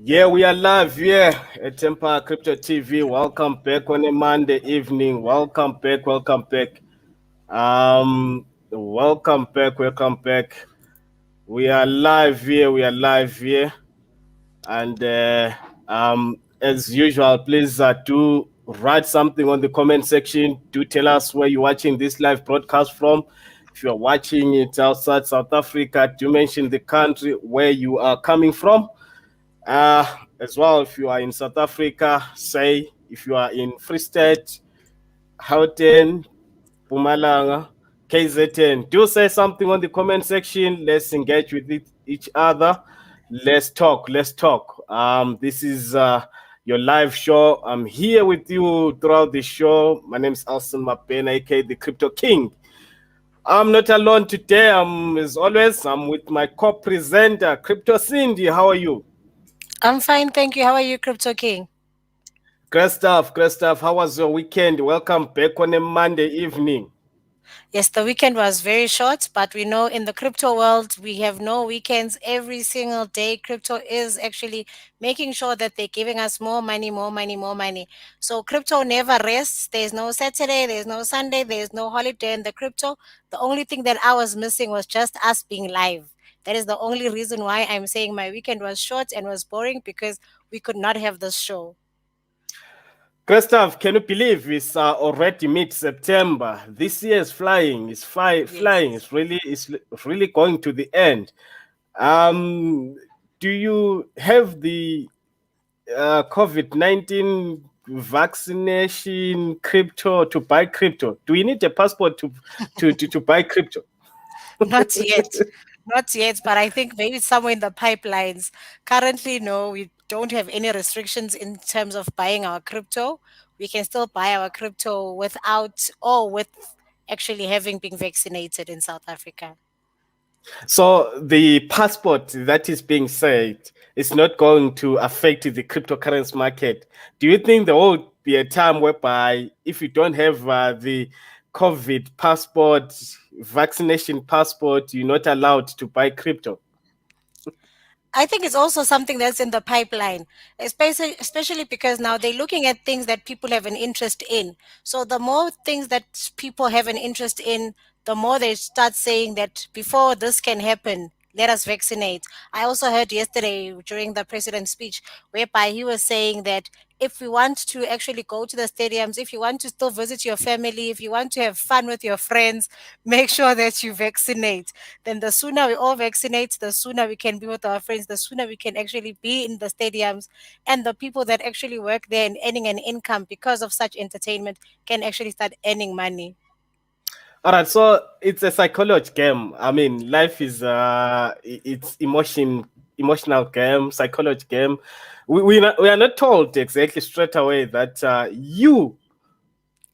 Yeah, we are live here at Empire Crypto TV. Welcome back on a Monday evening. Welcome back, welcome back. Welcome back, welcome back. We are live here, and as usual, please do write something on the comment section. Do tell us where you're watching this live broadcast from. If you're watching it outside South Africa, do mention the country where you are coming from. Uh, as well, if you are in South Africa, say if you are in Free State, Gauteng, Pumalanga, KZN, do say something on the comment section. Let's engage with each other. Let's talk. Let's talk. This is your live show. I'm here with you throughout the show. My name is Alson Mapena, aka the Crypto King. I'm not alone today. As always, I'm with my co-presenter, Crypto Cindy. How are you? I'm fine, thank you. How are you, Crypto King? Great stuff, great stuff. How was your weekend? Welcome back on a Monday evening. Yes, the weekend was very short, but we know in the crypto world, we have no weekends. Every single day, crypto is actually making sure that they're giving us more money, more money, more money. So crypto never rests. There's no Saturday, there's no Sunday, there's no holiday in the crypto. The only thing that I was missing was just us being live. That is the only reason why I'm saying my weekend was short and was boring because we could not have this show. Great stuff. Can you believe it's already mid-September? This year is flying. It's flying. Yes. It's really going to the end. Um, do you have the COVID-19 vaccination crypto to buy crypto? Do you need a passport to buy crypto? Not yet. Not yet, but I think maybe somewhere in the pipelines. Currently, no, we don't have any restrictions in terms of buying our crypto. We can still buy our crypto without or with actually having been vaccinated in South Africa. So the passport that is being said is not going to affect the cryptocurrency market. Do you think there will be a time whereby if you don't have the COVID passport, vaccination passport, you're not allowed to buy crypto? I think it's also something that's in the pipeline, especially because now they're looking at things that people have an interest in. So the more things that people have an interest in, the more they start saying that before this can happen, let us vaccinate. I also heard yesterday during the president's speech whereby he was saying that if we want to actually go to the stadiums, if you want to still visit your family, if you want to have fun with your friends, make sure that you vaccinate. Then the sooner we all vaccinate, the sooner we can be with our friends, the sooner we can actually be in the stadiums, and the people that actually work there and earning an income because of such entertainment can actually start earning money. All right, so it's a psychology game. I mean, life is it's emotional game, psychology game. We are not told exactly straight away that you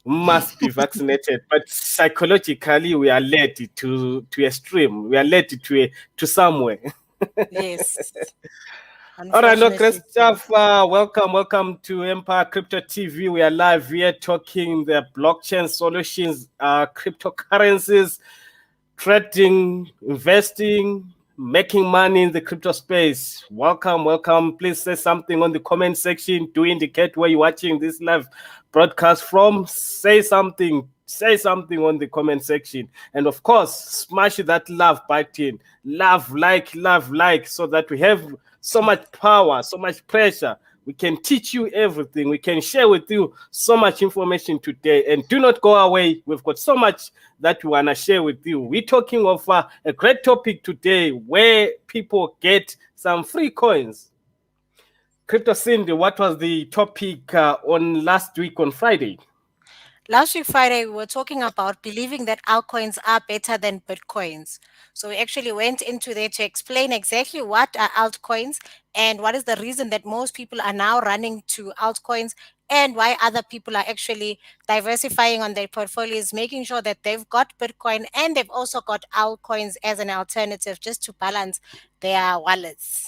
must be vaccinated, but psychologically we are led to a stream. We are led to somewhere. Yes, All right, no, unfortunately so. Christoph, welcome to Empire Crypto TV. We are live here talking the blockchain solutions, cryptocurrencies, trading, investing, making money in the crypto space. Welcome. Please say something on the comment section to indicate where you're watching this live broadcast from. Say something on the comment section. And of course, smash that love button. Love, like, so that we have so much power, so much pressure. We can teach you everything. We can share with you so much information today. And do not go away. We've got so much that we want to share with you. We're talking of a great topic today where people get some free coins. Crypto Cindy, what was the topic on last week on Friday? Last week, Friday, we were talking about believing that altcoins are better than Bitcoins. So we actually went into there to explain exactly what are altcoins and what is the reason that most people are now running to altcoins and why other people are actually diversifying on their portfolios, making sure that they've got Bitcoin and they've also got altcoins as an alternative just to balance their wallets.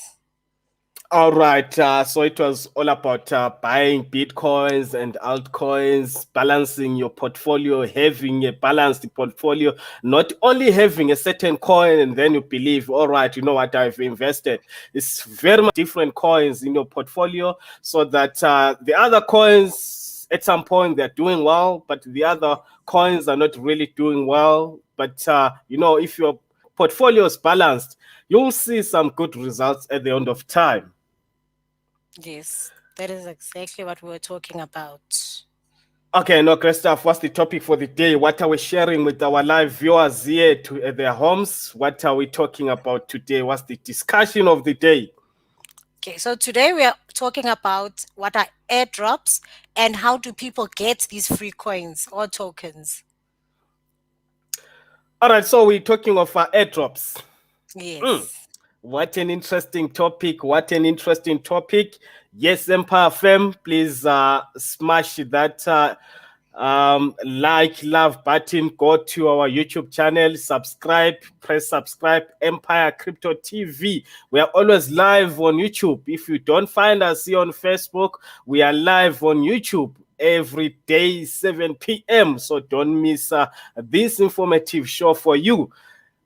All right. So it was all about buying bitcoins and altcoins, balancing your portfolio, having a balanced portfolio, not only having a certain coin and then you believe, all right, you know what, I've invested. It's very much different coins in your portfolio so that the other coins at some point they're doing well, but the other coins are not really doing well. But, if your portfolio is balanced, you'll see some good results at the end of time. Yes, that is exactly what we were talking about. Okay, no, Christoph, what's the topic for the day? What are we sharing with our live viewers here at their homes? What are we talking about today? What's the discussion of the day? Okay, so today we are talking about what are airdrops and how do people get these free coins or tokens. All right, so we're talking of airdrops. Mm, Yes. what an interesting topic. What an interesting topic. Yes, Empire FM, please smash that like, love button. Go to our YouTube channel, subscribe, press subscribe, Empire Crypto TV. We are always live on YouTube. If you don't find us here on Facebook, we are live on YouTube every day, 7 p.m. So don't miss this informative show for you.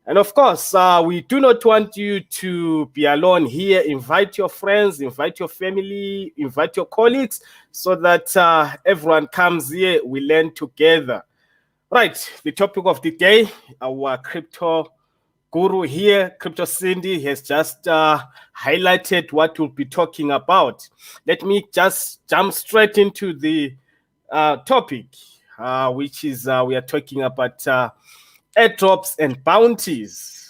And of course, we do not want you to be alone here. Invite your friends, invite your family, invite your colleagues so that everyone comes here. We learn together. Right, the topic of the day, our crypto guru here, Crypto Cindy, has just highlighted what we'll be talking about. Let me just jump straight into the topic, which is we are talking about airdrops and bounties.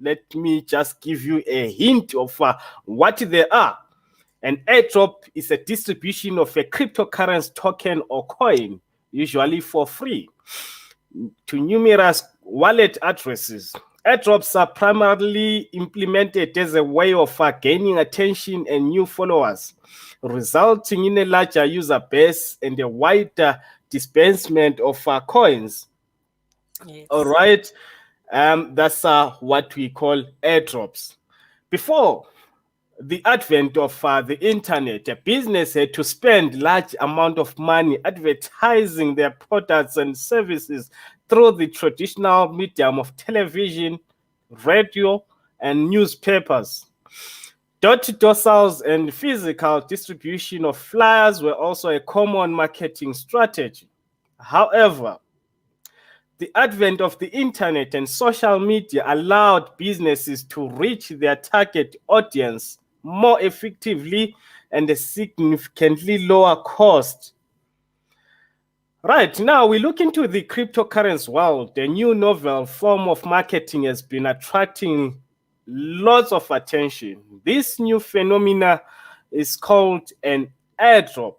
Let me just give you a hint of what they are. An airdrop is a distribution of a cryptocurrency token or coin, usually for free, to numerous wallet addresses. Airdrops are primarily implemented as a way of gaining attention and new followers, resulting in a larger user base and a wider disbursement of coins. All Yes. right. That's what we call airdrops. Before the advent of the internet, a business had to spend large amount of money advertising their products and services through the traditional medium of television, radio, and newspapers. Door-to-door sales and physical distribution of flyers were also a common marketing strategy. However, the advent of the internet and social media allowed businesses to reach their target audience more effectively and a significantly lower cost. Right now, we look into the cryptocurrency world. The new novel form of marketing has been attracting lots of attention. This new phenomena is called an airdrop.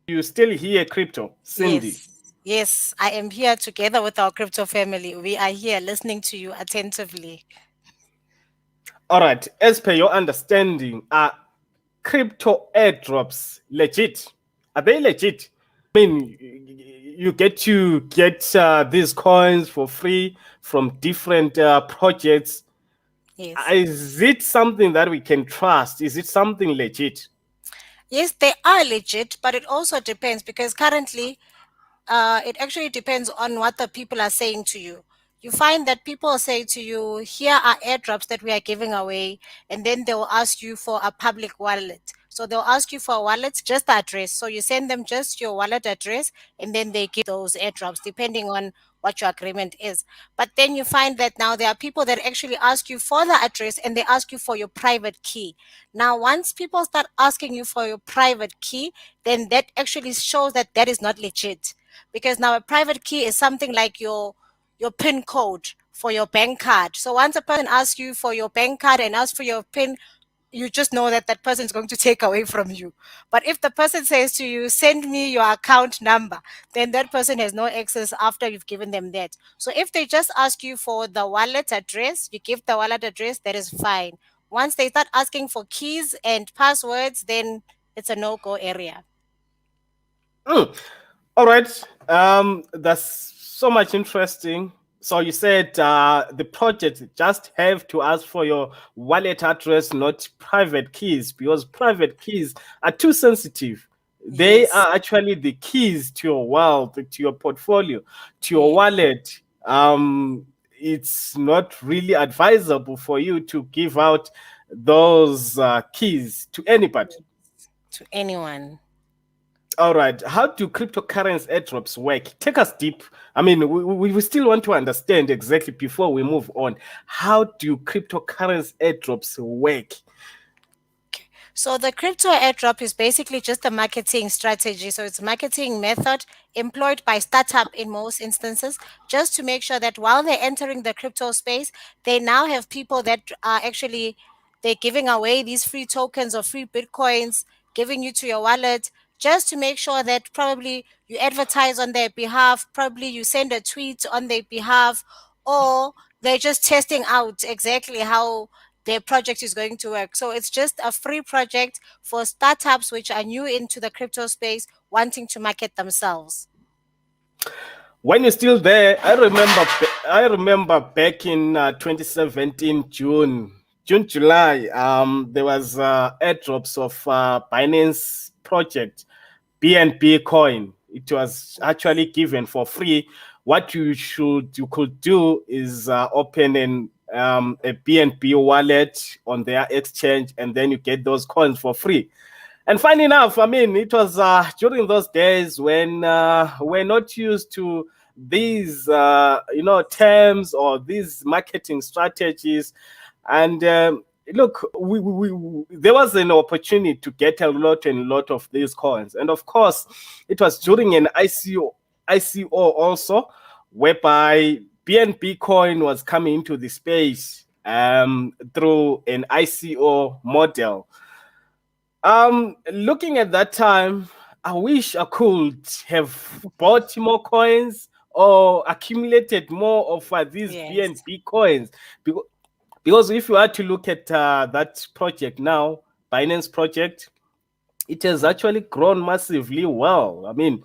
You still hear crypto, Cindy? Yes. Yes, I am here together with our crypto family. We are here listening to you attentively. All right. As per your understanding, are crypto airdrops legit? Are they legit? I mean, you get to get these coins for free from different projects. Yes. Is it something that we can trust? Is it something legit? Yes, they are legit, but it also depends because currently it actually depends on what the people are saying to you. You find that people say to you, here are airdrops that we are giving away, and then they will ask you for a public wallet. So they'll ask you for a wallet, just the address. So you send them just your wallet address, and then they give those airdrops depending on what your agreement is. But then you find that now there are people that actually ask you for the address and they ask you for your private key. Now, once people start asking you for your private key, then that actually shows that that is not legit because now a private key is something like your pin code for your bank card. So once a person asks you for your bank card and asks for your pin, you just know that that person is going to take away from you. But if the person says to you, send me your account number, then that person has no access after you've given them that. So if they just ask you for the wallet address, you give the wallet address, that is fine. Once they start asking for keys and passwords, then it's a no go area. Mm. All right. That's so much interesting. So you said the project just have to ask for your wallet address, not private keys, because private keys are too sensitive. They Yes. are actually the keys to your wealth, to your portfolio, to your Yes. wallet. It's not really advisable for you to give out those keys to anybody. To anyone. All right. How do cryptocurrency airdrops work? Take us deep. I mean, we still want to understand exactly before we move on. How do cryptocurrency airdrops work? So the crypto airdrop is basically just a marketing strategy. So it's a marketing method employed by startup in most instances, just to make sure that while they're entering the crypto space, they now have people that are actually they're giving away these free tokens or free bitcoins, giving you to your wallet, just to make sure that probably you advertise on their behalf, probably you send a tweet on their behalf, or they're just testing out exactly how their project is going to work. So it's just a free project for startups which are new into the crypto space wanting to market themselves. When you're still there, I remember back in 2017 July, there was airdrops of Binance project BNB coin. It was actually given for free. What you could do is open a BNB wallet on their exchange, and then you get those coins for free. And funny enough, I mean, it was during those days when we're not used to these, terms or these marketing strategies. And look, there was an opportunity to get a lot and lot of these coins. And of course, it was during an ICO also, whereby BNB coin was coming into the space through an ICO model. Looking at that time, I wish I could have bought more coins or accumulated more of these Yes. BNB coins. Because, because if you are to look at that project now, Binance project, it has actually grown massively well. I mean,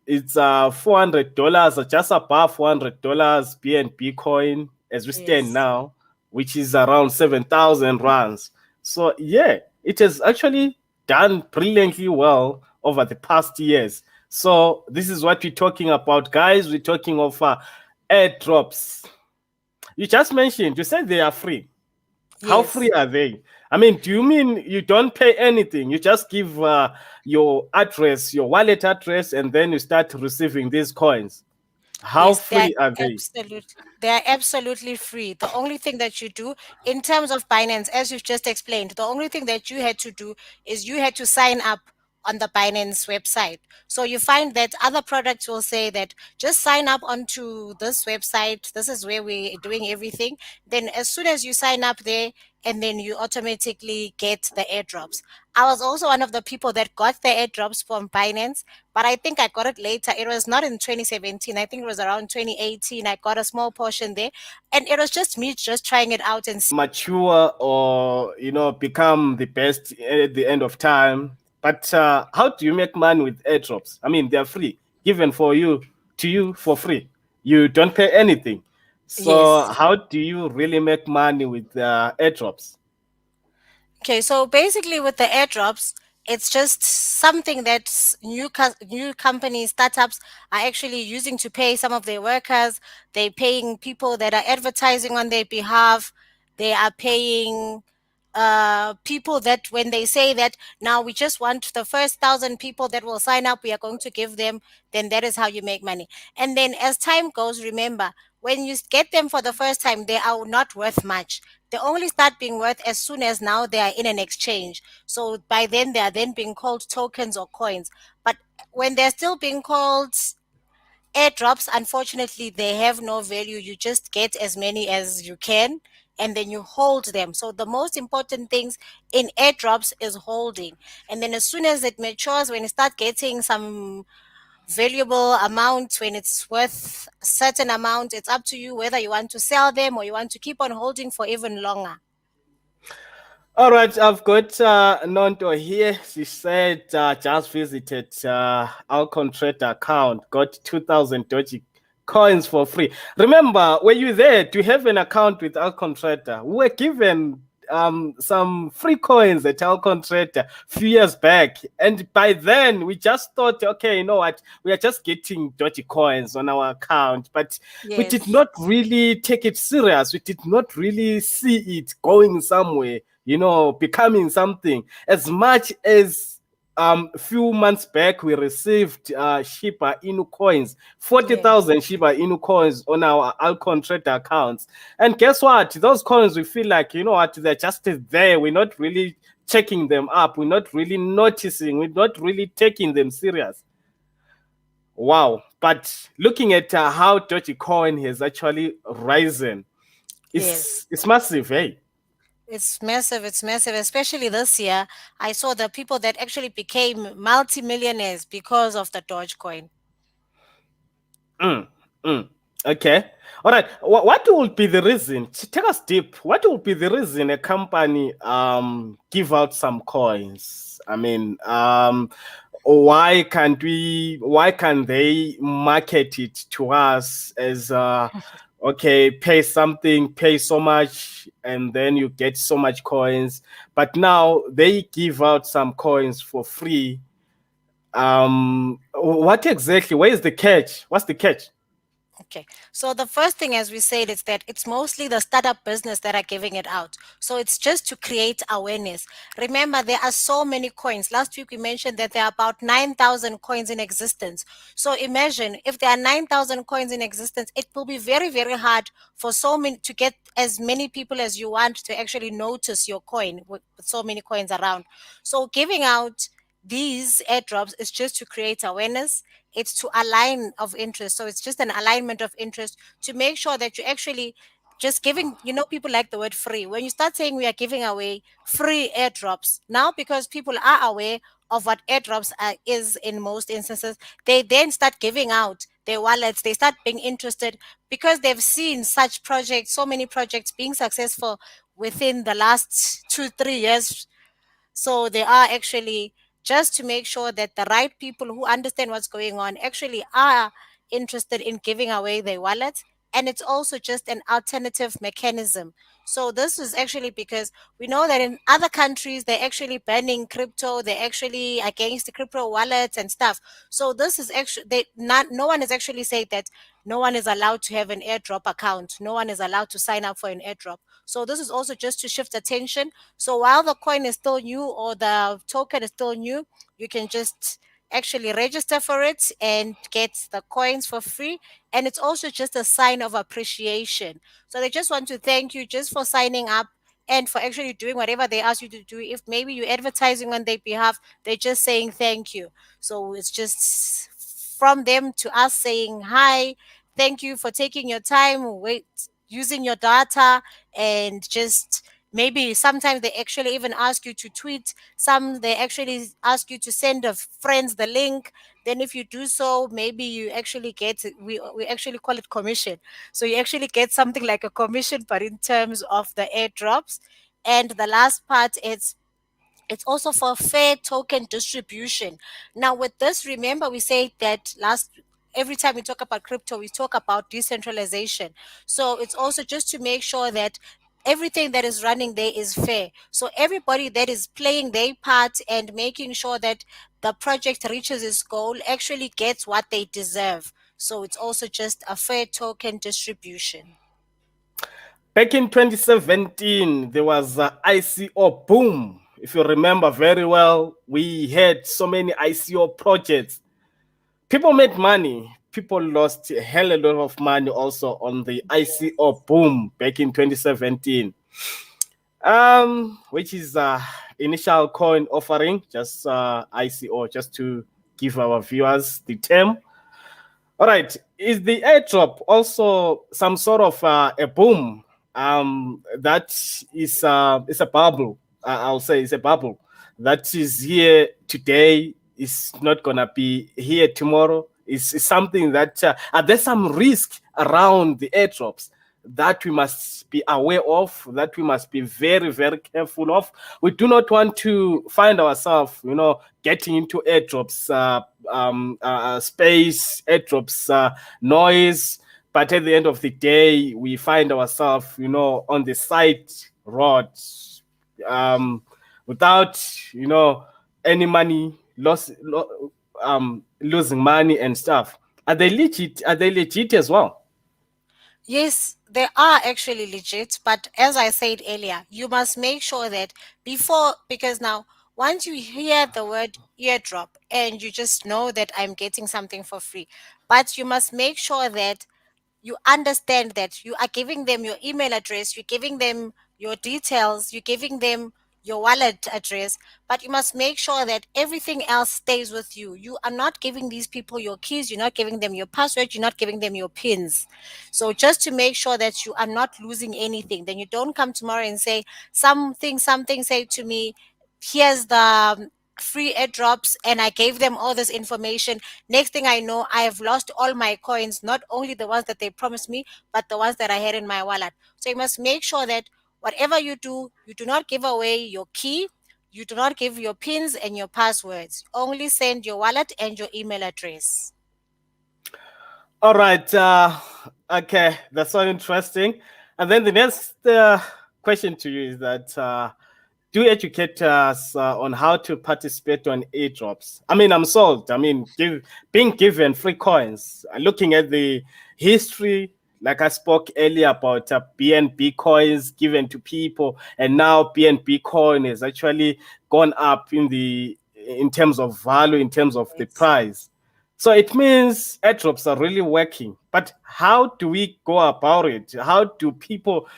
it's $400 or just above $400 BNB coin as we stand Yes. now, which is around 7,000 rands. So yeah, it has actually done brilliantly well over the past years. So this is what we're talking about, guys. We're talking of airdrops. You just mentioned, you said they are free. How free Yes. are they? I mean, do you mean you don't pay anything? You just give your address, your wallet address, and then you start receiving these coins. How Yes, free are they? they are absolutely free. The only thing that you do in terms of Binance, as you've just explained, the only thing that you had to do is you had to sign up on the Binance website. So you find that other products will say that just sign up onto this website. This is where we're doing everything. Then as soon as you sign up there, and then you automatically get the airdrops. I was also one of the people that got the airdrops from Binance, but I think I got it later. It was not in 2017. I think it was around 2018. I got a small portion there, and it was just me just trying it out and Mature or become the best at the end of time. But how do you make money with airdrops? I mean, they're free, given for you to you for free. You don't pay anything. So yes. how do you really make money with airdrops? Okay, so basically with the airdrops, it's just something that new companies, startups are actually using to pay some of their workers. They're paying people that are advertising on their behalf. They are paying people that when they say that now we just want the first 1,000 people that will sign up, we are going to give them, then that is how you make money. And then as time goes, remember, when you get them for the first time, they are not worth much. They only start being worth as soon as now they are in an exchange. So by then they are then being called tokens or coins. But when they're still being called airdrops, unfortunately, they have no value. You just get as many as you can and then you hold them. So the most important things in airdrops is holding. And then as soon as it matures, when you start getting some valuable amount, when it's worth a certain amount, it's up to you whether you want to sell them or you want to keep on holding for even longer. All right, I've got Nonto here. She said just visited our contract account, got 2,000 coins for free. Remember, when you there to have an account with Alcontrator, we were given some free coins at Alcontrator a few years back, and by then we just thought, okay, you know what, we are just getting dodgy coins on our account, but we did Yes. not really take it serious. We did not really see it going somewhere, you know, becoming something. As much as a few months back, we received Shiba Inu coins, Yes. 40,000 Shiba Inu coins on our Alcon Trader accounts. And guess what? Those coins, we feel like, you know what, they're just there. We're not really checking them up. We're not really noticing. We're not really taking them serious. Wow. But looking at how Dogecoin has actually risen, Yes. it's massive, hey? It's massive. It's massive. Especially this year, I saw the people that actually became multimillionaires because of the Dogecoin. Mm, mm. Okay. All right. What would be the reason? Take us deep. What would be the reason a company give out some coins? I mean, why can they market it to us as okay, pay something, pay so much, and then you get so much coins. But now they give out some coins for free. What exactly? Where is the catch? What's the catch? Okay. So the first thing, as we said, is that it's mostly the startup business that are giving it out. So it's just to create awareness. Remember, there are so many coins. Last week we mentioned that there are about 9,000 coins in existence. So imagine if there are 9,000 coins in existence, it will be very, very hard for so many to get as many people as you want to actually notice your coin with so many coins around. So giving out these airdrops is just to create awareness. It's to align of interest, so it's just an alignment of interest to make sure that you actually just giving, people like the word free. When you start saying we are giving away free airdrops now, because people are aware of what airdrops is in most instances, they then start giving out their wallets. They start being interested because they've seen such projects, so many projects being successful within the last 2 3 years. So they are actually just to make sure that the right people who understand what's going on actually are interested in giving away their wallets. And it's also just an alternative mechanism. So this is actually because we know that in other countries they're actually banning crypto, they're actually against the crypto wallets and stuff. So this is actually no one is actually saying that no one is allowed to have an airdrop account, no one is allowed to sign up for an airdrop. So this is also just to shift attention. So while the coin is still new or the token is still new, you can just actually register for it and get the coins for free. And it's also just a sign of appreciation. So they just want to thank you just for signing up and for actually doing whatever they ask you to do. If maybe you're advertising on their behalf, they're just saying thank you. So it's just from them to us saying hi, thank you for taking your time, using your data, and just maybe sometimes they actually even ask you to tweet, some they actually ask you to send a friends the link. Then if you do so, maybe you actually get, we actually call it commission. So you actually get something like a commission, but in terms of the airdrops. And the last part is it's also for fair token distribution. Now, with this, remember we said that every time we talk about crypto, we talk about decentralization. So it's also just to make sure that everything that is running there is fair. So everybody that is playing their part and making sure that the project reaches its goal actually gets what they deserve. So it's also just a fair token distribution. Back in 2017, there was ICO Boom. If you remember very well, we had so many ICO projects. People made money. People lost a hell of a lot of money also on the ICO Boom back in 2017. Which is initial coin offering, just ICO, just to give our viewers the term. All right. Is the airdrop also some sort of a boom? That is a bubble. I'll say it's a bubble that is here today. Is not gonna be here tomorrow. It's something that there's some risk around the airdrops that we must be aware of, that we must be very, very careful of. We do not want to find ourselves, getting into airdrops space, airdrops noise, but at the end of the day, we find ourselves, on the side road, without, any money, losing money and stuff. Are they legit? Are they legit as well? Yes, they are actually legit, but as I said earlier, you must make sure that because now, once you hear the word eardrop and you just know that I'm getting something for free, but you must make sure that you understand that you are giving them your email address, you're giving them your details, you're giving them your wallet address, but you must make sure that everything else stays with you. You are not giving these people your keys, you're not giving them your password, you're not giving them your pins. So just to make sure that you are not losing anything, then you don't come tomorrow and say something say to me, here's the free airdrops, and I gave them all this information. Next thing I know, I have lost all my coins, not only the ones that they promised me, but the ones that I had in my wallet. So you must make sure that whatever you do not give away your key, you do not give your pins and your passwords. Only send your wallet and your email address. All right. Okay, that's so interesting. And then the next question to you is that do educate us on how to participate on airdrops. I mean, I'm sold. I mean, being given free coins, looking at the history, like I spoke earlier about BNB coins given to people, and now BNB coin has actually gone up in terms of value, in terms of the Yes. price. So it means airdrops are really working. But how do we go about it? How do people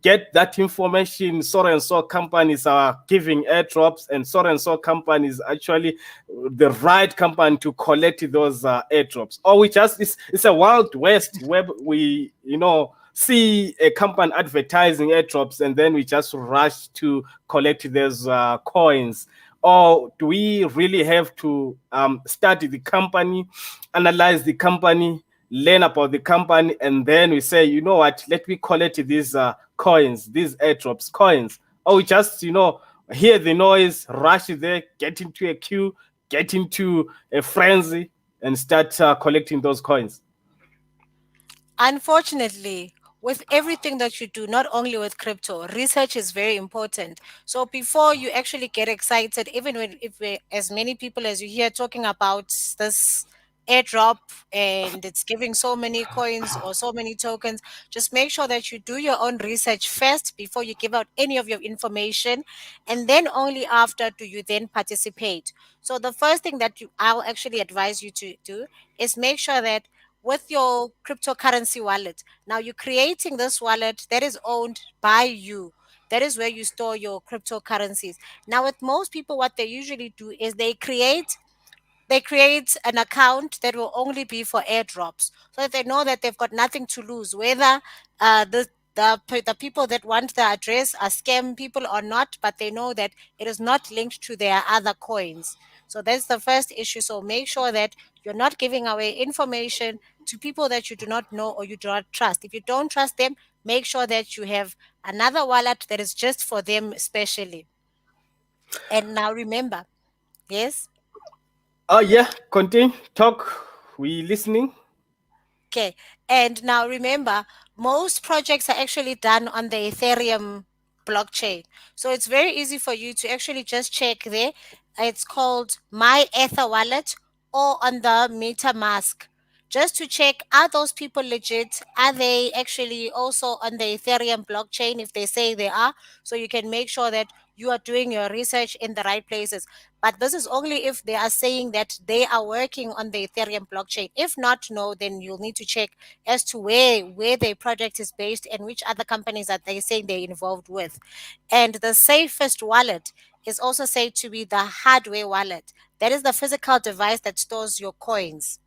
get that information? So and so companies are giving airdrops, and so companies actually the right company to collect those airdrops. Or we just it's a wild west where we see a company advertising airdrops and then we just rush to collect those coins. Or do we really have to study the company, analyze the company, learn about the company, and then we say, you know what, let me collect these coins, these airdrops coins? Or we just, hear the noise, rush there, get into a queue, get into a frenzy, and start collecting those coins? Unfortunately, with everything that you do, not only with crypto, research is very important. So before you actually get excited, even when if we, as many people as you hear talking about this airdrop and it's giving so many coins or so many tokens, just make sure that you do your own research first before you give out any of your information, and then only after do you then participate. So the first thing that I'll actually advise you to do is make sure that with your cryptocurrency wallet. Now you're creating this wallet that is owned by you. That is where you store your cryptocurrencies. Now, with most people, what they usually do is they create an account that will only be for airdrops, so that they know that they've got nothing to lose, whether the people that want the address are scam people or not, but they know that it is not linked to their other coins. So that's the first issue. So make sure that you're not giving away information to people that you do not know or you do not trust. If you don't trust them, make sure that you have another wallet that is just for them especially. And now remember, yes. Oh, yeah, continue, talk. We listening. Okay. And now remember, most projects are actually done on the Ethereum blockchain. So it's very easy for you to actually just check there. It's called My Ether Wallet or on the MetaMask. Just to check, are those people legit? Are they actually also on the Ethereum blockchain if they say they are? So you can make sure that you are doing your research in the right places. But this is only if they are saying that they are working on the Ethereum blockchain. If not, no, then you'll need to check as to where their project is based and which other companies are they saying they're involved with. And the safest wallet is also said to be the hardware wallet. That is the physical device that stores your coins.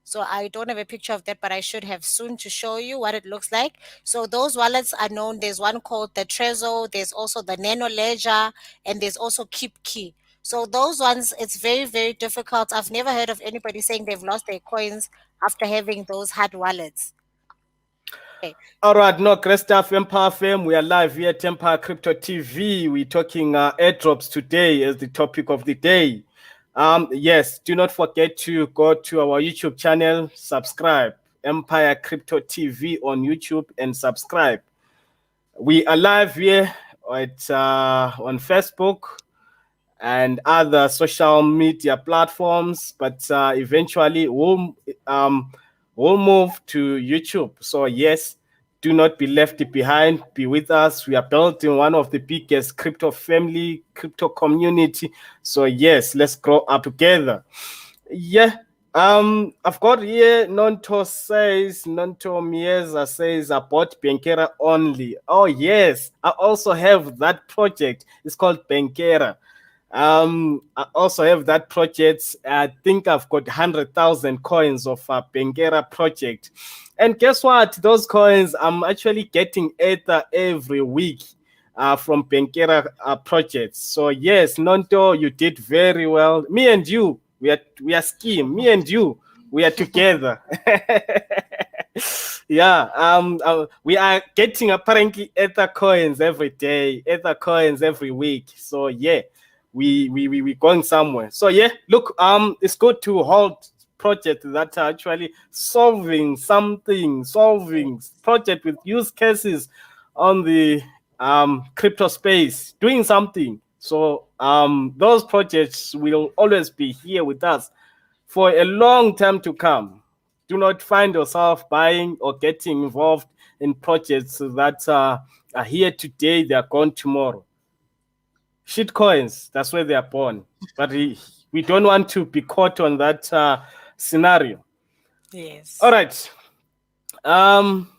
So I don't have a picture of that, but I should have soon to show you what it looks like. So those wallets are known. There's one called the Trezor, there's also the Nano Ledger, and there's also Keep Key. So those ones, it's very, very difficult. I've never heard of anybody saying they've lost their coins after having those hard wallets. Okay. All right, no, great stuff, Empire Fam. We are live here at Empire Crypto TV. We're talking airdrops today as the topic of the day. Yes, do not forget to go to our YouTube channel, subscribe, Empire Crypto TV on YouTube and subscribe. We are live here on Facebook and other social media platforms, but eventually we'll move to YouTube. So yes, do not be left behind. Be with us. We are building one of the biggest crypto family, crypto community. So yes, let's grow up together. Yeah. I've got here Nonto Mieza says about Bankera only. Oh yes, I also have that project. It's called Bankera. I also have that project. I think I've got 100,000 coins of a Bankera project. And guess what? Those coins, I'm actually getting Ether every week from Bankera projects. So yes, Nonto, you did very well. Me and you, we are scheme. Me and you, we are together. Yeah, we are getting apparently Ether coins every day, Ether coins every week. So yeah, we going somewhere. So yeah, look, it's good to hold projects that are actually solving something, solving project with use cases on the crypto space, doing something. So those projects will always be here with us for a long time to come. Do not find yourself buying or getting involved in projects that are here today, they are gone tomorrow. Shit coins, that's where they are born. But we don't want to be caught on that scenario. All Yes. right. Um,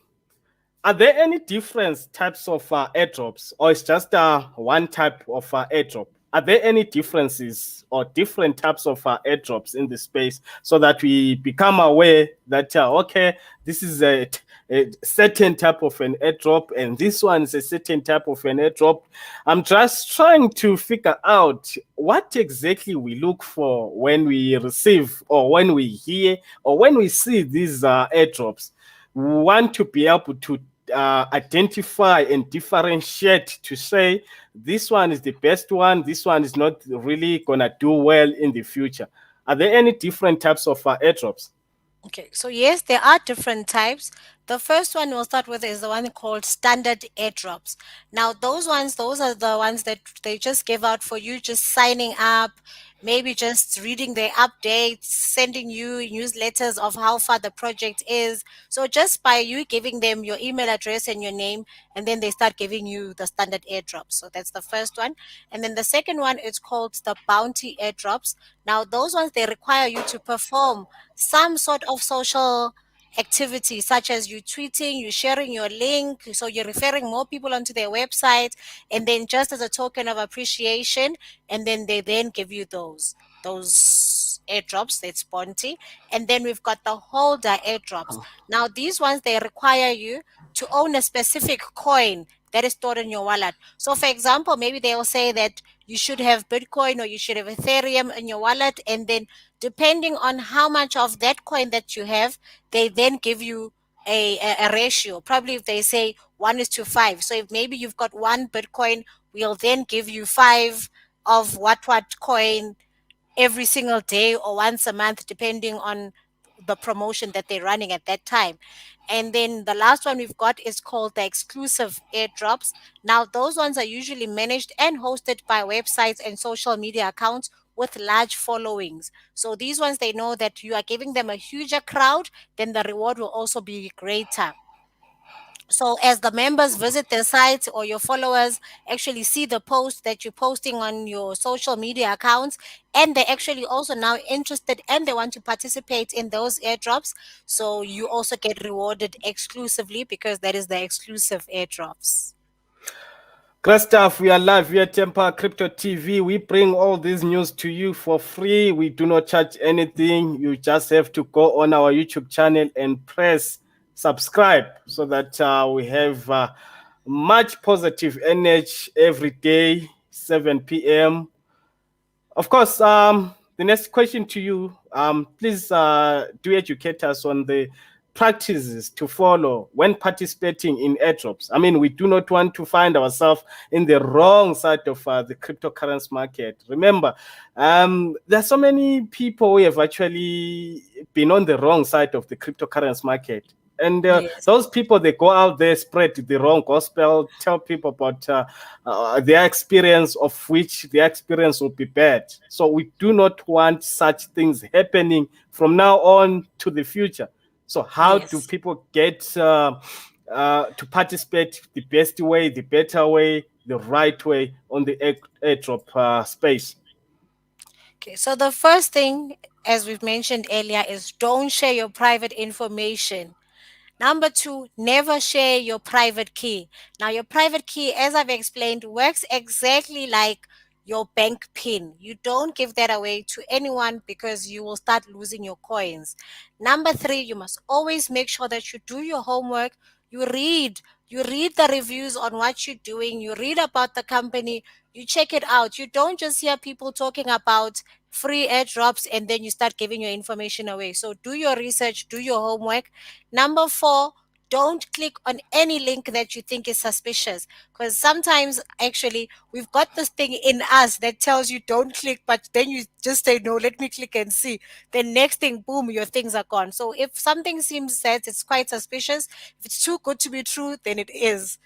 are there any different types of airdrops, or it's just one type of airdrop? Are there any differences or different types of airdrops in the space so that we become aware that, okay, this is a certain type of an airdrop and this one is a certain type of an airdrop? I'm just trying to figure out what exactly we look for when we receive or when we hear or when we see these airdrops. We want to be able to identify and differentiate to say this one is the best one, this one is not really gonna do well in the future. Are there any different types of airdrops? Okay, so yes, there are different types. The first one we'll start with is the one called standard airdrops. Now, those are the ones that they just give out for you just signing up, maybe just reading their updates, sending you newsletters of how far the project is. So just by you giving them your email address and your name, and then they start giving you the standard airdrops. So that's the first one. And then the second one is called the bounty airdrops. Now, those ones they require you to perform some sort of social activity, such as you tweeting, you sharing your link, so you're referring more people onto their website, and then just as a token of appreciation, and then they then give you those airdrops. That's Bounty. And then we've got the holder airdrops. Now these ones they require you to own a specific coin that is stored in your wallet. So for example, maybe they will say that you should have Bitcoin or you should have Ethereum in your wallet, and then depending on how much of that coin that you have, they then give you a ratio. Probably if they say 1:5. So if maybe you've got one Bitcoin, we'll then give you five of what coin every single day or once a month, depending on the promotion that they're running at that time. And then the last one we've got is called the exclusive airdrops. Now, those ones are usually managed and hosted by websites and social media accounts with large followings. So these ones, they know that you are giving them a huger crowd, then the reward will also be greater. So as the members visit the site or your followers actually see the post that you're posting on your social media accounts, and they're actually also now interested and they want to participate in those airdrops, so you also get rewarded exclusively because that is the exclusive airdrops. Great stuff. We are live via Temper Crypto TV. We bring all this news to you for free. We do not charge anything. You just have to go on our YouTube channel and press subscribe so that we have much positive energy every day, 7 p.m. Of course, the next question to you, please do educate us on the practices to follow when participating in airdrops. I mean, we do not want to find ourselves in the wrong side of the cryptocurrency market. Remember, there are so many people who have actually been on the wrong side of the cryptocurrency market. And Yes. those people, they go out there, spread the wrong gospel, tell people about their experience, of which their experience will be bad. So we do not want such things happening from now on to the future. So how do Yes. people get to participate the best way, the better way, the right way on the airdrop space? Okay, so the first thing, as we've mentioned earlier, is don't share your private information. Number two, never share your private key. Now, your private key, as I've explained, works exactly like your bank PIN. You don't give that away to anyone because you will start losing your coins. Number three, you must always make sure that you do your homework. You read. You read the reviews on what you're doing. You read about the company. You check it out. You don't just hear people talking about free airdrops and then you start giving your information away. So do your research, do your homework. Number four, don't click on any link that you think is suspicious because sometimes actually we've got this thing in us that tells you don't click, but then you just say no, let me click and see. Then next thing, boom, your things are gone. So if something seems that it's quite suspicious, if it's too good to be true, then it is.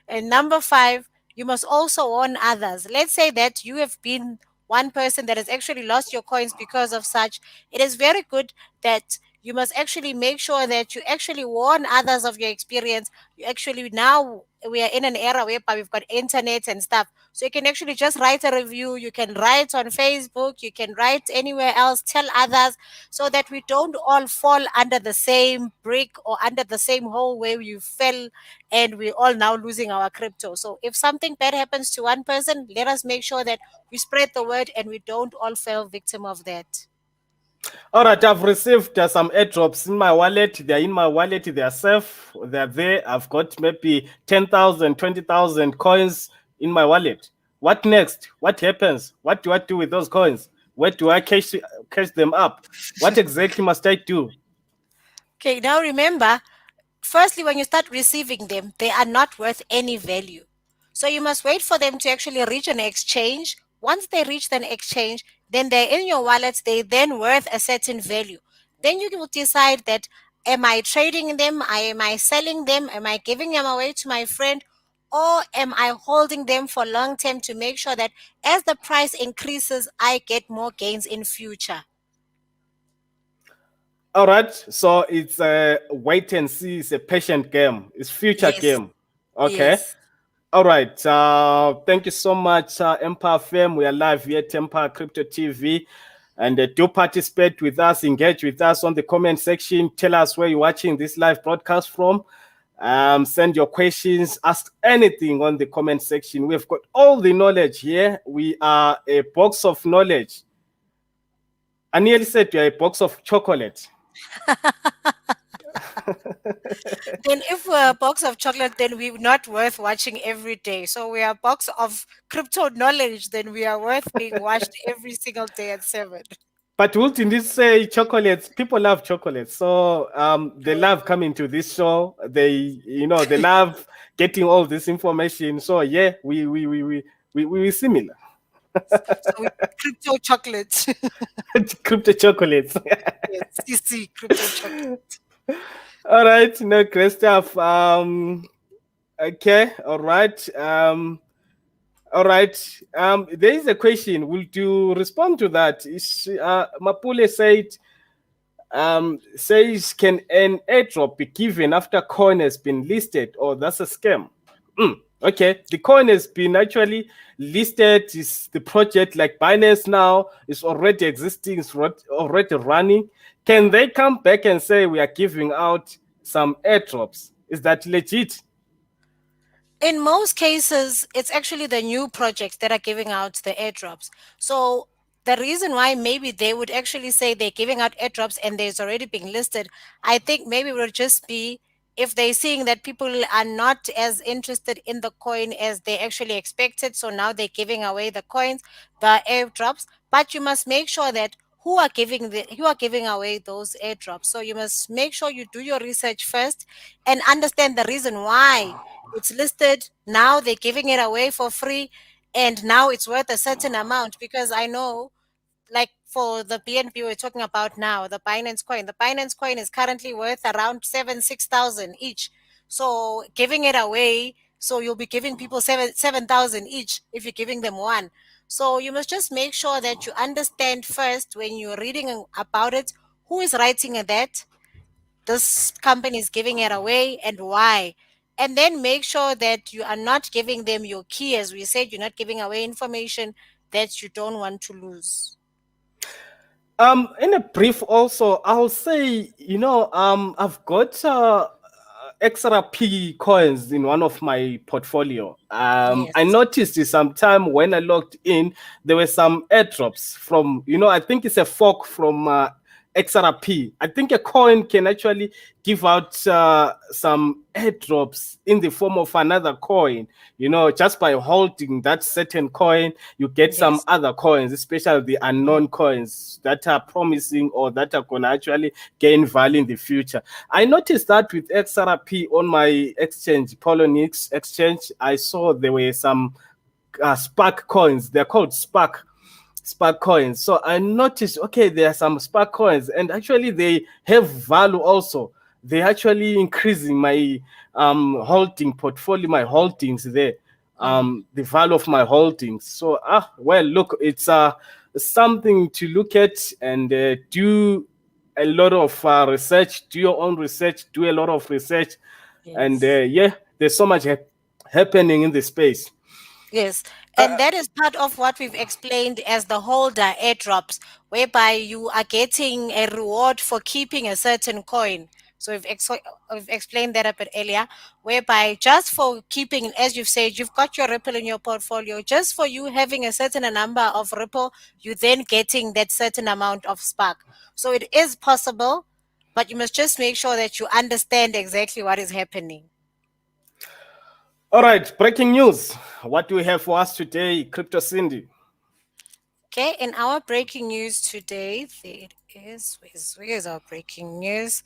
And number five, you must also warn others. Let's say that you have been one person that has actually lost your coins because of such. It is very good that you must actually make sure that you actually warn others of your experience. You actually, now we are in an era whereby we've got internet and stuff. So you can actually just write a review. You can write on Facebook. You can write anywhere else. Tell others so that we don't all fall under the same brick or under the same hole where you fell and we're all now losing our crypto. So if something bad happens to one person, let us make sure that we spread the word and we don't all fall victim of that. All right, I've received some airdrops in my wallet. They're in my wallet. They're safe. They're there. I've got maybe 10,000, 20,000 coins in my wallet. What next? What happens? What do I do with those coins? Where do I cash them up? What exactly must I do? Okay, now remember, firstly, when you start receiving them, they are not worth any value. So you must wait for them to actually reach an exchange. Once they reach an exchange, then they're in your wallet, they then worth a certain value. Then you will decide that am I trading them? Am I selling them? Am I giving them away to my friend? Or am I holding them for long term to make sure that as the price increases, I get more gains in future? All right, so it's a wait and see. It's a patient game. It's future Yes, game. Okay. yes. All right. Thank you so much, Empire Fame. We are live here at Empire Crypto TV. And do participate with us, engage with us on the comment section. Tell us where you're watching this live broadcast from. Send your questions, ask anything on the comment section. We've got all the knowledge here. We are a box of knowledge. I nearly said we are a box of chocolate. Then if we're a box of chocolate, then we're not worth watching every day. So we are a box of crypto knowledge, then we are worth being watched every single day at 7. But wouldn't this say chocolates? People love chocolates, so they True. love coming to this show. They love getting all this information. So yeah, we similar. So we crypto chocolate. Crypto chocolates. Yes, CC crypto chocolate. All right, no great stuff. Okay, all right. All right. There is a question. Will you respond to that? Is Mapule says, can an airdrop be given after coin has been listed, or that's a scam? Okay, the coin has been actually listed. Is the project like Binance now? Is already existing. It's already running. Can they come back and say we are giving out some airdrops? Is that legit? In most cases, it's actually the new projects that are giving out the airdrops. So the reason why maybe they would actually say they're giving out airdrops and there's already being listed, I think maybe it would just be if they're seeing that people are not as interested in the coin as they actually expected. So now they're giving away the coins, the airdrops. But you must make sure that who are giving away those airdrops. So you must make sure you do your research first and understand the reason why it's listed. Now they're giving it away for free, and now it's worth a certain amount, because I know, like for the BNB we're talking about now, the Binance coin is currently worth around 6,000 each. So giving it away, so you'll be giving people 7,000 each if you're giving them one. So you must just make sure that you understand first when you're reading about it, who is writing that this company is giving it away and why. And then make sure that you are not giving them your key. As we said, you're not giving away information that you don't want to lose. In a brief, also, I'll say, I've got XRP coins in one of my portfolio. I Yes. noticed sometime when I logged in, there were some airdrops from, I think it's a fork from XRP. I think a coin can actually give out some airdrops in the form of another coin. Just by holding that certain coin, you get some Yes. other coins, especially the unknown coins that are promising or that are going to actually gain value in the future. I noticed that with XRP on my exchange, Polonix exchange, I saw there were some Spark coins. They're called Spark coins. So I noticed, okay, there are some Spark coins, and actually they have value also. They actually increasing my holding portfolio, my holdings there, the value of my holdings. So well, look, it's something to look at and do a lot of research. Do your own research. Do a lot of research, and Yes. yeah, there's so much happening in the space. Yes, and that is part of what we've explained as the holder airdrops, whereby you are getting a reward for keeping a certain coin. So we've explained that a bit earlier, whereby just for keeping, as you've said, you've got your Ripple in your portfolio, just for you having a certain number of Ripple, you then getting that certain amount of Spark. So it is possible, but you must just make sure that you understand exactly what is happening. All right, breaking news. What do we have for us today, Crypto Cindy? Okay, in our breaking news today, there it is. Where's our breaking news?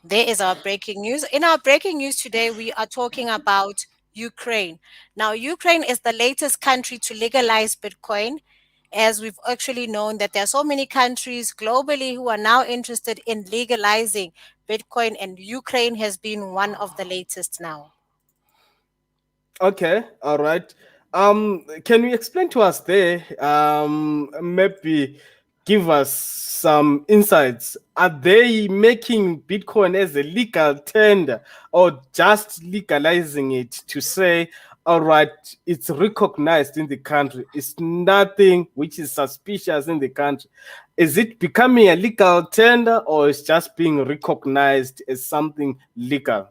There is our breaking news. In our breaking news today, we are talking about Ukraine. Now, Ukraine is the latest country to legalize Bitcoin, as we've actually known that there are so many countries globally who are now interested in legalizing Bitcoin, and Ukraine has been one of the latest now. Okay, all right. Can you explain to us there? Maybe give us some insights. Are they making Bitcoin as a legal tender or just legalizing it to say, all right, it's recognized in the country. It's nothing which is suspicious in the country. Is it becoming a legal tender or is just being recognized as something legal?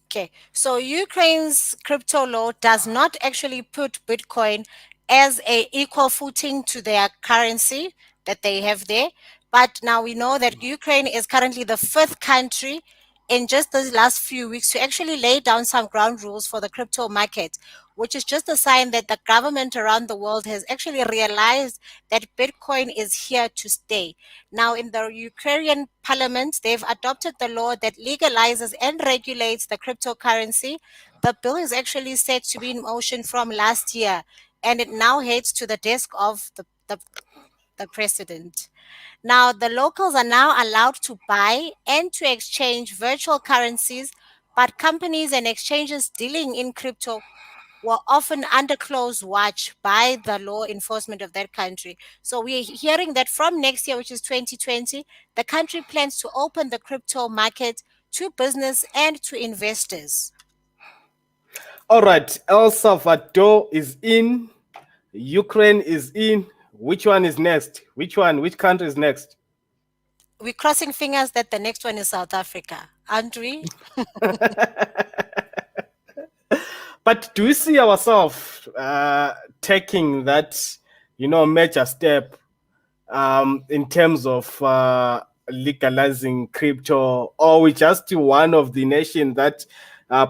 Okay, so Ukraine's crypto law does not actually put Bitcoin as a equal footing to their currency that they have there. But now we know that Ukraine is currently the fifth country in just the last few weeks to actually lay down some ground rules for the crypto market, which is just a sign that the government around the world has actually realized that Bitcoin is here to stay. Now, in the Ukrainian parliament, they've adopted the law that legalizes and regulates the cryptocurrency. The bill is actually set to be in motion from last year, and it now heads to the desk of the president. Now, the locals are now allowed to buy and to exchange virtual currencies, but companies and exchanges dealing in crypto were often under close watch by the law enforcement of that country. So we're hearing that from next year, which is 2020, the country plans to open the crypto market to business and to investors. All right, El Salvador is in, Ukraine is in. Which one is next? Which one? Which country is next? We're crossing fingers that the next one is South Africa, aren't we? But do we see ourselves taking that, major step in terms of legalizing crypto, or we just one of the nations that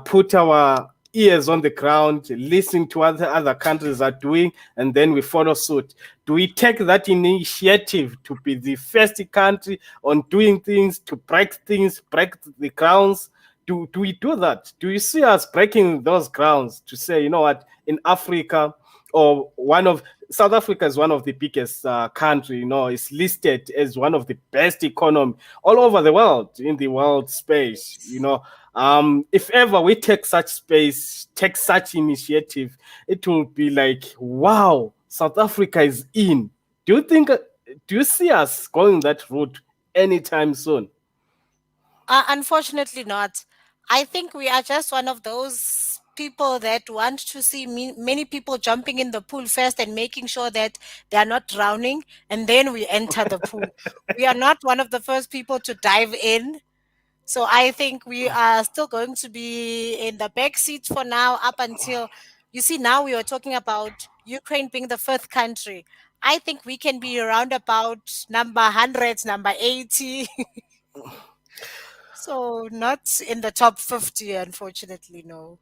put our ears on the ground, listen to what other countries are doing, and then we follow suit? Do we take that initiative to be the first country on doing things, to break things, break the grounds? Do we do that? Do you see us breaking those grounds to say, you know what, in Africa, or one of South Africa is one of the biggest country, it's listed as one of the best economy all over the world, in the world space, if ever we take such space, take such initiative, it will be like, wow, South Africa is in. Do you see us going that route anytime soon? Unfortunately, not. I think we are just one of those people that want to see many people jumping in the pool first and making sure that they are not drowning, and then we enter the pool. We are not one of the first people to dive in. So I think we are still going to be in the back seat for now, up until you see, now we are talking about Ukraine being the fifth country. I think we can be around about number 100, number 80. So not in the top 50, unfortunately, no.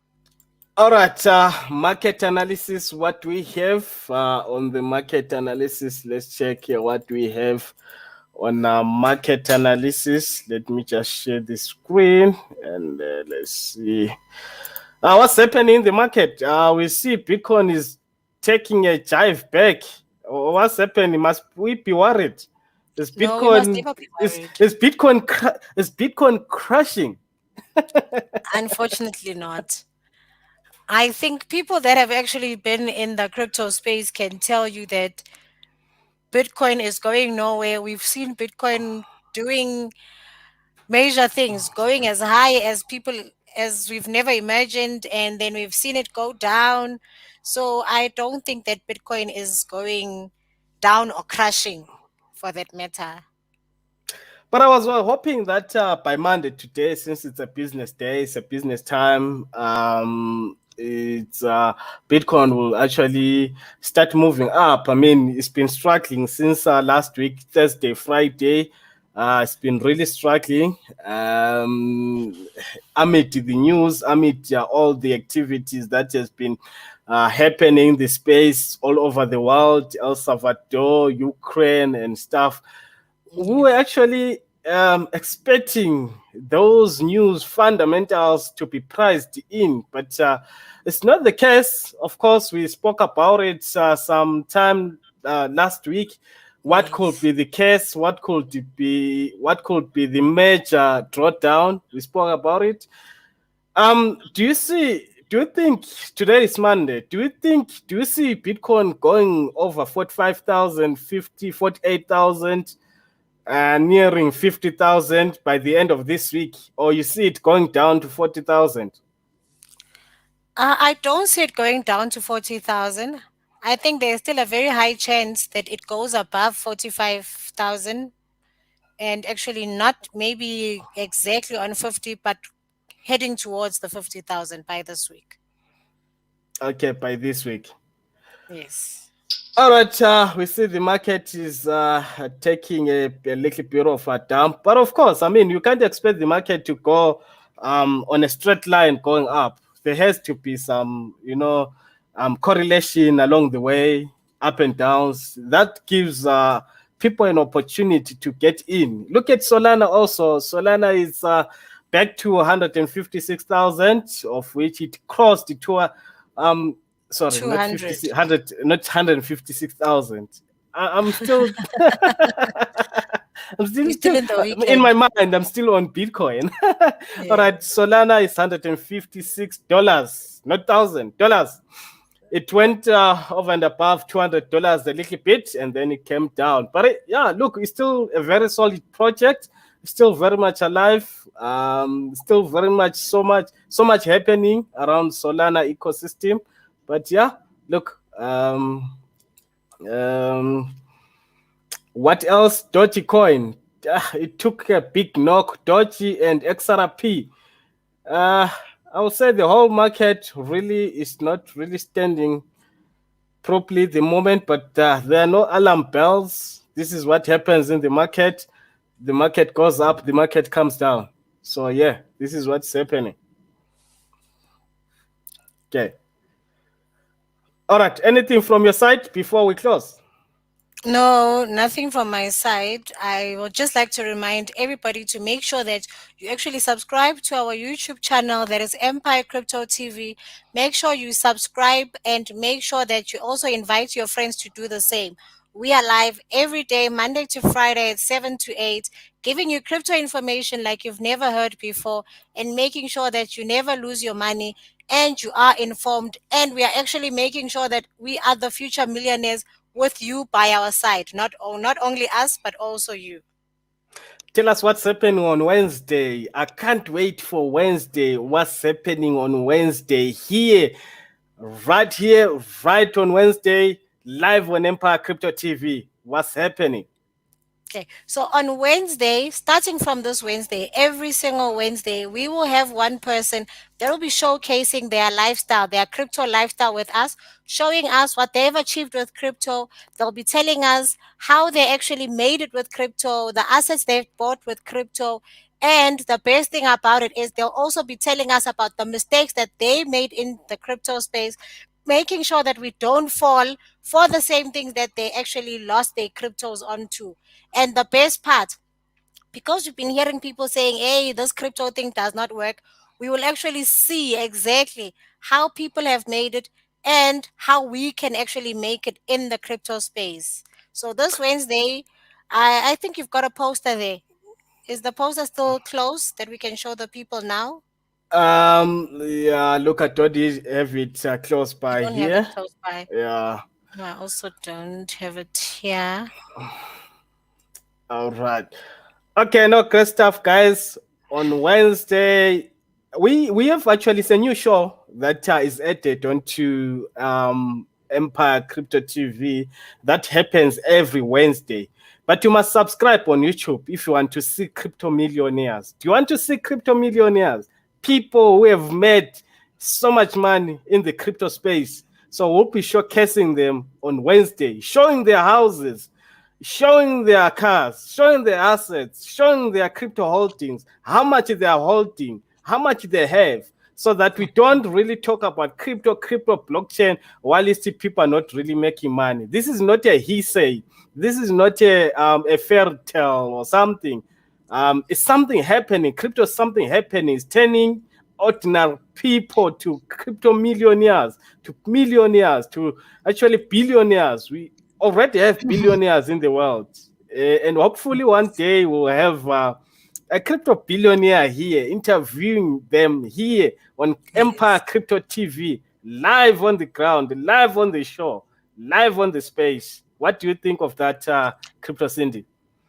All right, market analysis. What we have on the market analysis, let's check here what we have on market analysis. Let me just share the screen and let's see. What's happening in the market? We see Bitcoin is taking a jive back. What's happening? Must we be worried? Is No, we must Bitcoin never be is worried. is Bitcoin is Bitcoin crashing? Unfortunately, not. I think people that have actually been in the crypto space can tell you that Bitcoin is going nowhere. We've seen Bitcoin doing major things, going as high as people as we've never imagined, and then we've seen it go down. So I don't think that Bitcoin is going down or crashing, for that matter. But I was hoping that by Monday today, since it's a business day, it's a business time, it's Bitcoin will actually start moving up. I mean, it's been struggling since last week, Thursday, Friday. It's been really struggling amid the news, amid all the activities that has been happening in the space all over the world, El Salvador, Ukraine, and stuff. We were Yes. actually expecting those news fundamentals to be priced in, but it's not the case. Of course, we spoke about it sometime last week. What could Yes. be the case? What could be the major drawdown? We spoke about it. Do you see? Do you think today is Monday? Do you see Bitcoin going over 45,000, 50, 48,000? Nearing 50,000 by the end of this week, or you see it going down to 40,000? I don't see it going down to 40,000. I think there's still a very high chance that it goes above 45,000, and actually not maybe exactly on 50, but heading towards the 50,000 by this week. Okay, by this week. Yes. All right, we see the market is taking a little bit of a dump, but of course, I mean, you can't expect the market to go on a straight line going up. There has to be some, correlation along the way, up and downs. That gives people an opportunity to get in. Look at Solana also. Solana is back to 156,000, of which it crossed to um sorry, not 200. 56, 100, not 156,000. I'm still I'm We're still still in the in my weekend. mind. I'm still on Bitcoin. All Yeah. right, Solana is $156, not $1,000. It went over and above $200 a little bit, and then it came down. But yeah, look, it's still a very solid project. It's still very much alive. Still very much so much happening around Solana ecosystem. But yeah, look, um, what else? Dogecoin. It took a big knock. Doge and XRP. Uh, I would say the whole market really is not really standing properly at the moment, but there are no alarm bells. This is what happens in the market. The market goes up, the market comes down. So yeah, this is what's happening. Okay. All right. Anything from your side before we close? No, nothing from my side. I would just like to remind everybody to make sure that you actually subscribe to our YouTube channel, that is Empire Crypto TV. Make sure you subscribe and make sure that you also invite your friends to do the same. We are live every day, Monday to Friday at 7 to 8, giving you crypto information like you've never heard before and making sure that you never lose your money and you are informed. And we are actually making sure that we are the future millionaires with you by our side, not only us but also you. Tell us what's happening on Wednesday. I can't wait for Wednesday. What's happening on Wednesday here, right on Wednesday, live on Empire Crypto TV. What's happening? Okay, so on Wednesday, starting from this Wednesday, every single Wednesday, we will have one person that will be showcasing their lifestyle, their crypto lifestyle with us, showing us what they've achieved with crypto. They'll be telling us how they actually made it with crypto, the assets they've bought with crypto. And the best thing about it is they'll also be telling us about the mistakes that they made in the crypto space, making sure that we don't fall for the same things that they actually lost their cryptos onto. And the best part, because we've been hearing people saying, hey, this crypto thing does not work, we will actually see exactly how people have made it and how we can actually make it in the crypto space. So this Wednesday, I think you've got a poster there. Is the poster still closed that we can show the people now? Yeah, look, I don't have it close You by don't have it here. close by. Yeah. No, I also don't have it here. All right. Okay, no, great stuff, guys. On Wednesday, we have actually it's a new show that is added onto Empire Crypto TV that happens every Wednesday. But you must subscribe on YouTube if you want to see crypto millionaires. Do you want to see crypto millionaires? People who have made so much money in the crypto space. So we'll be showcasing them on Wednesday, showing their houses, showing their cars, showing their assets, showing their crypto holdings, how much they are holding, how much they have, so that we don't really talk about crypto blockchain while you see people are not really making money. This is not a he say. This is not a fairy tale or something. It's something happening. Crypto is something happening. It's turning ordinary people to crypto millionaires, to actually billionaires. We already have billionaires in the world. And hopefully one day we'll have a crypto billionaire here interviewing them here on Empire Yes. Crypto TV, live on the ground, live on the show, live on the space. What do you think of that, Crypto Cindy?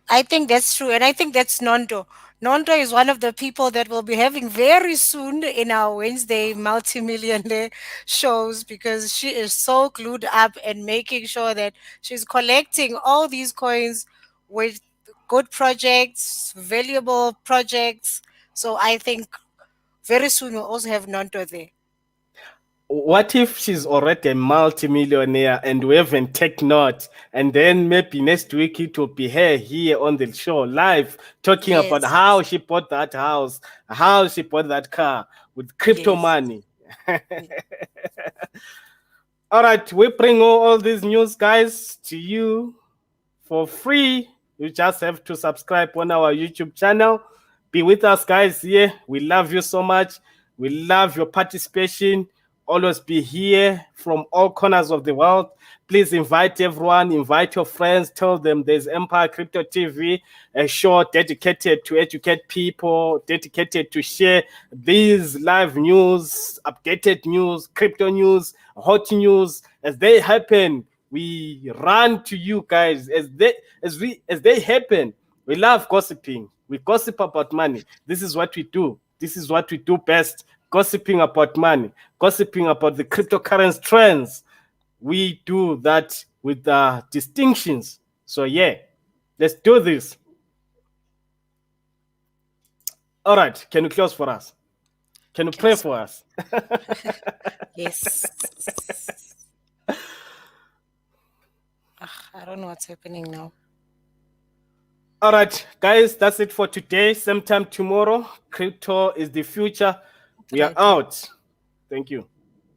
I think that's true. And I think that's Nondo. Nondo is one of the people that we'll be having very soon in our Wednesday multi-millionaire shows because she is so glued up and making sure that she's collecting all these coins with good projects, valuable projects. So I think very soon we'll also have Nondo there. What if she's already a multimillionaire and we haven't taken note? And then maybe next week it will be her here on the show live talking about Yes. how she bought that house, how she bought that car with crypto Yes. money. All right, we bring all these news, guys, to you for free. You just have to subscribe on our YouTube channel. Be with us, guys. Here, we love you so much. We love your participation. Always be here from all corners of the world. Please invite everyone, invite your friends, tell them there's Empire Crypto TV, a show dedicated to educate people, dedicated to share these live news, updated news, crypto news, hot news as they happen. We run to you guys as they happen. We love gossiping. We gossip about money. This is what we do. This is what we do best. Gossiping about money, gossiping about the cryptocurrency trends. We do that with distinctions. So yeah, let's do this. All right, can you close for us? Can you pray Yes. for us? Yes. I don't know what's happening now. All right, guys, that's it for today. Same time tomorrow. Crypto is the future. What did We are I do? out. Thank you.